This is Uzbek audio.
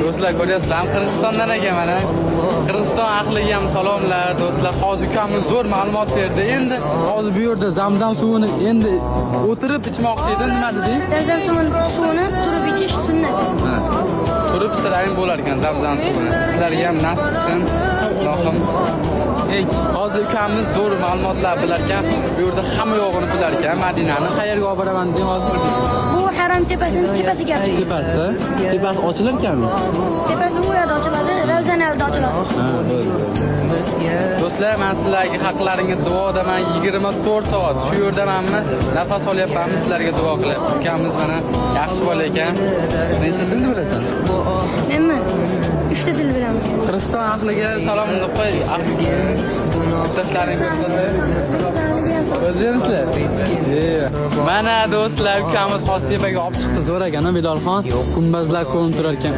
Do'stlar ko'ryapsizlar, Qirg'izistondan ekan mana. Qirg'iziston ahliga ham salomlar do'stlar. Hozir ukamiz zo'r ma'lumot berdi. Endi hozir bu yerda zamzam suvini endi o'tirib ichmoqchi edi, nima deding? Zamzam suvini turib ichish sunnat. Turib sirayim bo'lar ekan zamzam suvini. Sizlarga ham nasib qilsin. Ilohim. Hozir ukamiz zo'r ma'lumotlar bilar ekan. Bu yerda hamma yo'g'ini bilar ekan. Madinani qayerga olib boraman deb hozir. Bu haram tepasiga Tepasi ochilar ekanmi? Tepasi u yerda ochiladi, Ravzan alda ochiladi. Do'stlar, men sizlarga haqlaringiz duodaman 24 soat. Shu yerdamanmi? Nafas olyapmanmi sizlarga duo qilib. Ukamiz mana yaxshi bola ekan. Nechta tilni bilasan? Menmi? 3 ta til bilaman. Qirg'iziston ahliga salom deb qo'y. Tashlaring o'zingizlar. Mana do'stlar, ukamiz Xoztepaga olib chiqdi zo'r ekan, Bilolxon. Gumbazlar ko'rinib turar ekan.